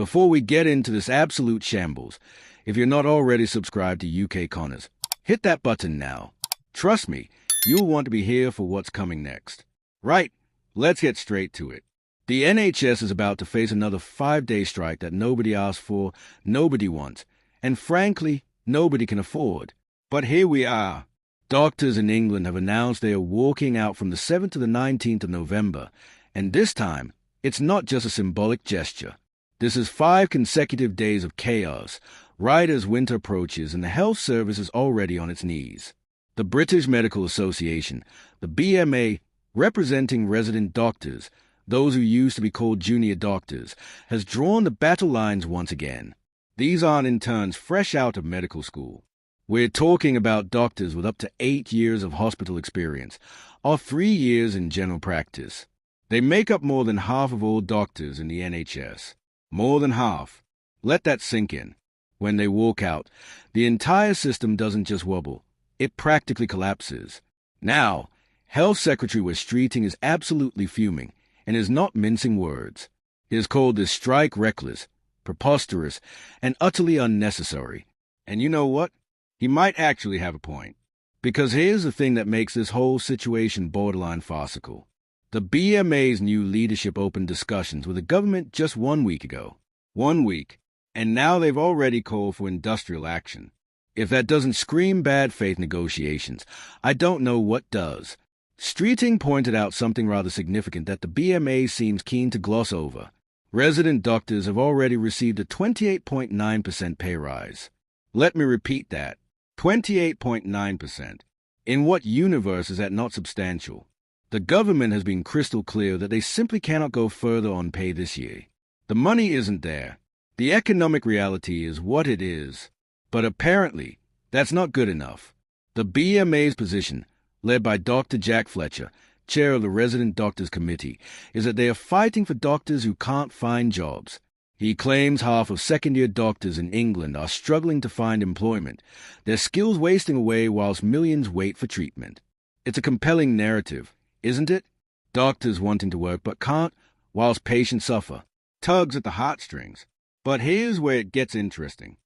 Before we get into this absolute shambles, if you're not already subscribed to UK Connors, hit that button now. Trust me, you'll want to be here for what's coming next. Right, let's get straight to it. The NHS is about to face another 5-day strike that nobody asked for, nobody wants, and frankly, nobody can afford. But here we are. Doctors in England have announced they are walking out from the 7th to the 19th of November, and this time, it's not just a symbolic gesture. This is 5 consecutive days of chaos, right as winter approaches and the health service is already on its knees. The British Medical Association, the BMA, representing resident doctors, those who used to be called junior doctors, has drawn the battle lines once again. These aren't interns fresh out of medical school. We're talking about doctors with up to 8 years of hospital experience, or 3 years in general practice. They make up more than half of all doctors in the NHS. More than half. Let that sink in. When they walk out, the entire system doesn't just wobble, it practically collapses. Now, Health Secretary Wes Streeting is absolutely fuming and is not mincing words. He has called this strike reckless, preposterous, and utterly unnecessary. And you know what? He might actually have a point. Because here's the thing that makes this whole situation borderline farcical. The BMA's new leadership opened discussions with the government just 1 week ago. 1 week. And now they've already called for industrial action. If that doesn't scream bad faith negotiations, I don't know what does. Streeting pointed out something rather significant that the BMA seems keen to gloss over. Resident doctors have already received a 28.9% pay rise. Let me repeat that. 28.9%. In what universe is that not substantial? The government has been crystal clear that they simply cannot go further on pay this year. The money isn't there. The economic reality is what it is. But apparently, that's not good enough. The BMA's position, led by Dr. Jack Fletcher, chair of the Resident Doctors Committee, is that they are fighting for doctors who can't find jobs. He claims half of second-year doctors in England are struggling to find employment, their skills wasting away whilst millions wait for treatment. It's a compelling narrative, isn't it? Doctors wanting to work but can't, whilst patients suffer. Tugs at the heartstrings. But here's where it gets interesting.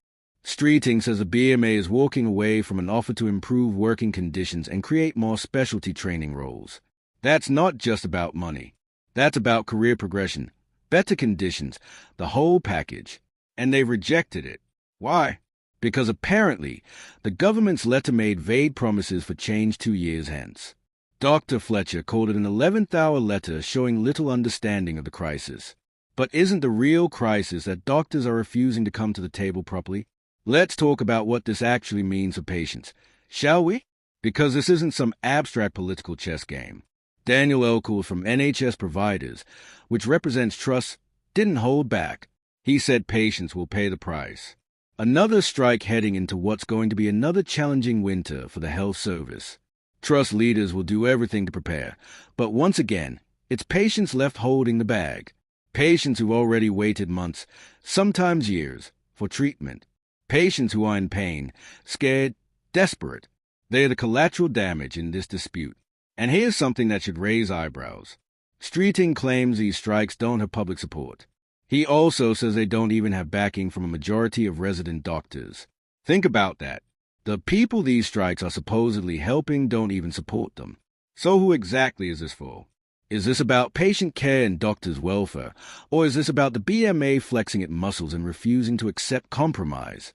Streeting says the BMA is walking away from an offer to improve working conditions and create more specialty training roles. That's not just about money. That's about career progression, better conditions, the whole package. And they've rejected it. Why? Because apparently, the government's letter made vague promises for change 2 years hence. Dr. Fletcher called it an 11th-hour letter showing little understanding of the crisis. But isn't the real crisis that doctors are refusing to come to the table properly? Let's talk about what this actually means for patients, shall we? Because this isn't some abstract political chess game. Daniel Elkell from NHS Providers, which represents trusts, didn't hold back. He said patients will pay the price. Another strike heading into what's going to be another challenging winter for the health service. Trust leaders will do everything to prepare, but once again, it's patients left holding the bag. Patients who've already waited months, sometimes years, for treatment. Patients who are in pain, scared, desperate. They are the collateral damage in this dispute. And here's something that should raise eyebrows. Streeting claims these strikes don't have public support. He also says they don't even have backing from a majority of resident doctors. Think about that. The people these strikes are supposedly helping don't even support them. So who exactly is this for? Is this about patient care and doctors' welfare, or is this about the BMA flexing its muscles and refusing to accept compromise?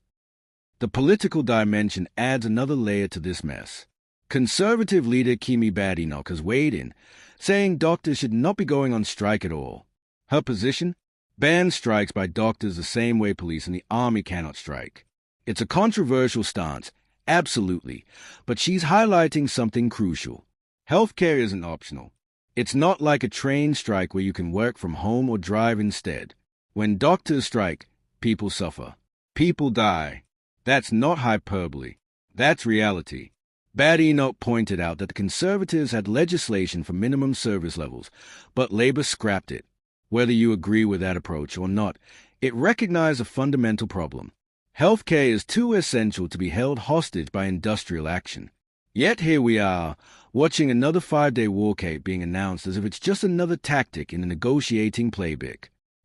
The political dimension adds another layer to this mess. Conservative leader Kemi Badenoch has weighed in, saying doctors should not be going on strike at all. Her position? Ban strikes by doctors the same way police and the army cannot strike. It's a controversial stance, absolutely, but she's highlighting something crucial. Healthcare isn't optional. It's not like a train strike where you can work from home or drive instead. When doctors strike, people suffer. People die. That's not hyperbole. That's reality. Badenoch pointed out that the Conservatives had legislation for minimum service levels, but Labour scrapped it. Whether you agree with that approach or not, it recognized a fundamental problem. Healthcare is too essential to be held hostage by industrial action. Yet here we are, watching another 5-day walkout being announced as if it's just another tactic in a negotiating playbook.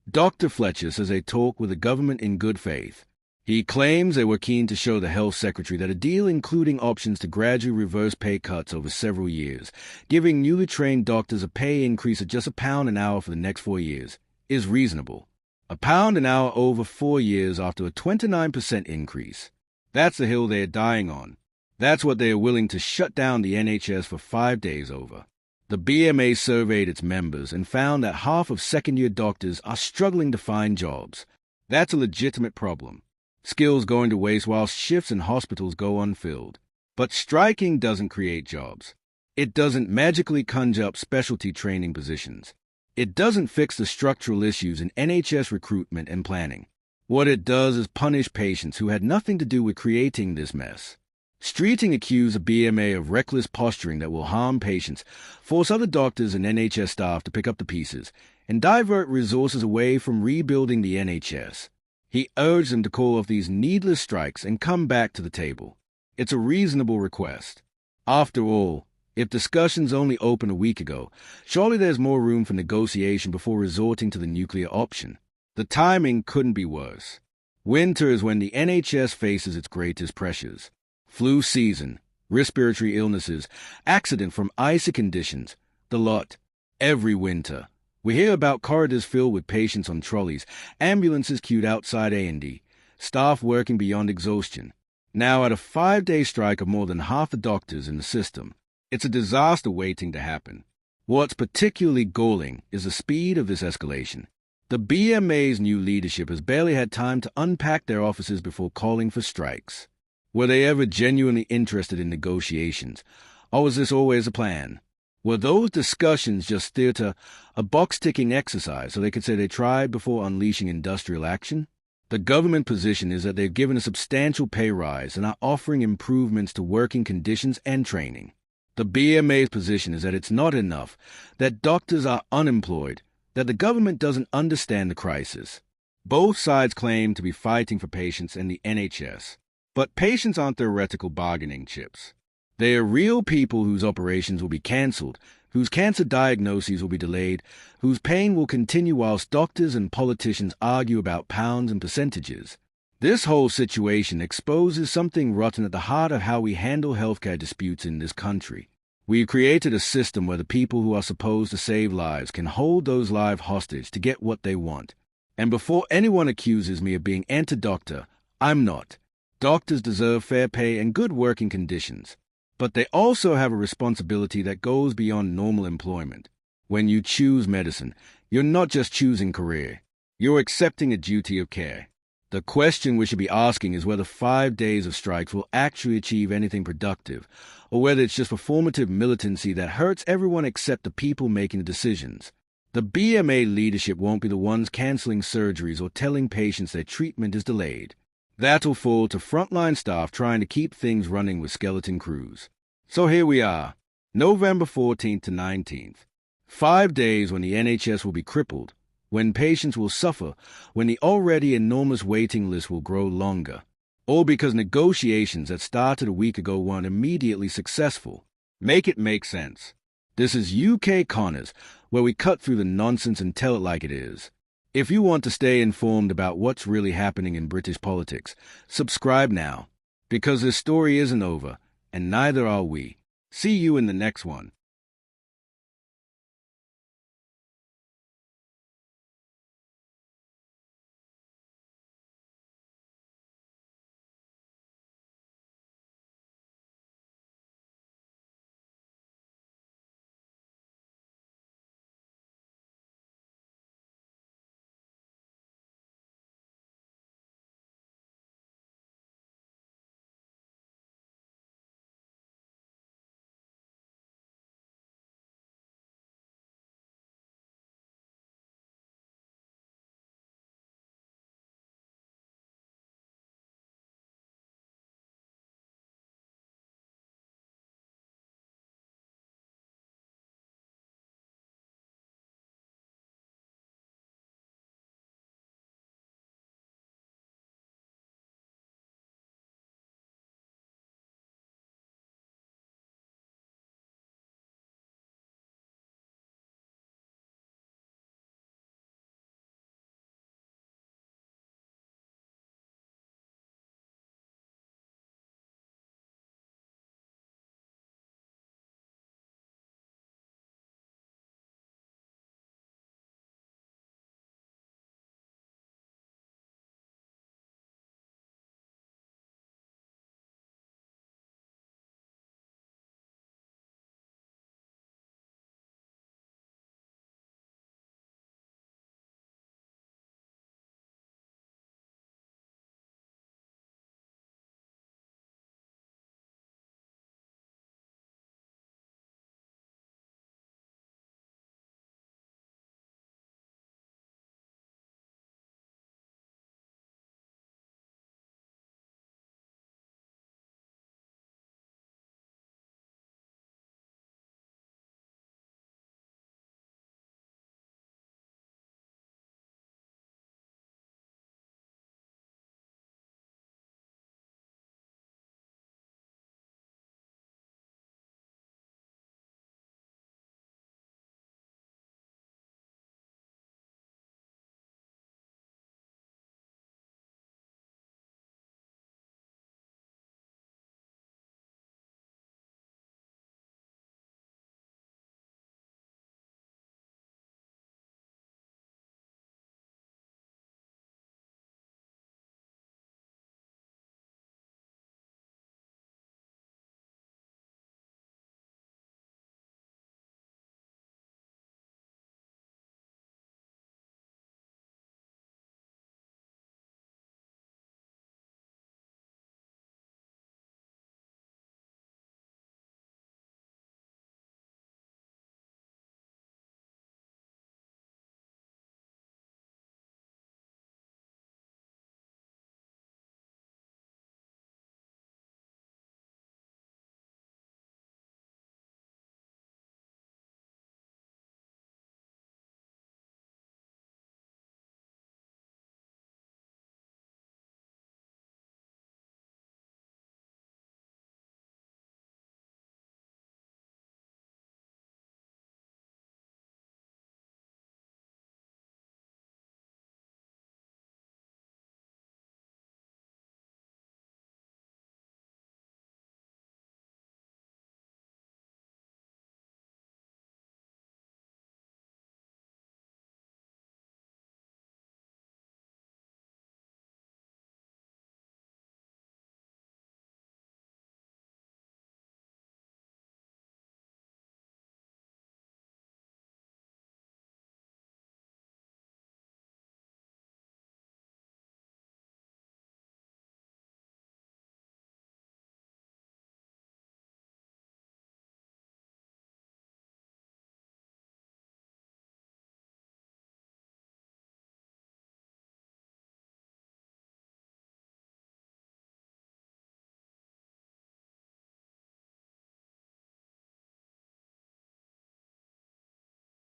Dr. Fletcher says they talked with the government in good faith. He claims they were keen to show the health secretary that a deal including options to gradually reverse pay cuts over several years, giving newly trained doctors a pay increase of just £1 an hour for the next 4 years, is reasonable. £1 an hour over 4 years after a 29% increase. That's the hill they are dying on. That's what they are willing to shut down the NHS for 5 days over. The BMA surveyed its members and found that half of second-year doctors are struggling to find jobs. That's a legitimate problem. Skills going to waste while shifts in hospitals go unfilled. But striking doesn't create jobs. It doesn't magically conjure up specialty training positions. It doesn't fix the structural issues in NHS recruitment and planning. What it does is punish patients who had nothing to do with creating this mess. Streeting accused the BMA of reckless posturing that will harm patients, force other doctors and NHS staff to pick up the pieces, and divert resources away from rebuilding the NHS. He urged them to call off these needless strikes and come back to the table. It's a reasonable request. After all, if discussions only opened a week ago, surely there's more room for negotiation before resorting to the nuclear option. The timing couldn't be worse. Winter is when the NHS faces its greatest pressures. Flu season, respiratory illnesses, accident from icy conditions, the lot. Every winter. We hear about corridors filled with patients on trolleys, ambulances queued outside A&E, staff working beyond exhaustion. Now at a 5-day strike of more than half the doctors in the system. It's a disaster waiting to happen. What's particularly galling is the speed of this escalation. The BMA's new leadership has barely had time to unpack their offices before calling for strikes. Were they ever genuinely interested in negotiations, or was this always a plan? Were those discussions just theater, a box-ticking exercise so they could say they tried before unleashing industrial action? The government position is that they've given a substantial pay rise and are offering improvements to working conditions and training. The BMA's position is that it's not enough, that doctors are unemployed, that the government doesn't understand the crisis. Both sides claim to be fighting for patients and the NHS. But patients aren't theoretical bargaining chips. They are real people whose operations will be cancelled, whose cancer diagnoses will be delayed, whose pain will continue whilst doctors and politicians argue about pounds and percentages. This whole situation exposes something rotten at the heart of how we handle healthcare disputes in this country. We've created a system where the people who are supposed to save lives can hold those lives hostage to get what they want. And before anyone accuses me of being anti-doctor, I'm not. Doctors deserve fair pay and good working conditions. But they also have a responsibility that goes beyond normal employment. When you choose medicine, you're not just choosing career. You're accepting a duty of care. The question we should be asking is whether 5 days of strikes will actually achieve anything productive, or whether it's just performative militancy that hurts everyone except the people making the decisions. The BMA leadership won't be the ones cancelling surgeries or telling patients their treatment is delayed. That'll fall to frontline staff trying to keep things running with skeleton crews. So here we are, November 14th to 19th. 5 days when the NHS will be crippled, when patients will suffer, when the already enormous waiting list will grow longer. All because negotiations that started a week ago weren't immediately successful. Make it make sense. This is UK Connors, where we cut through the nonsense and tell it like it is. If you want to stay informed about what's really happening in British politics, subscribe now, because this story isn't over, and neither are we. See you in the next one.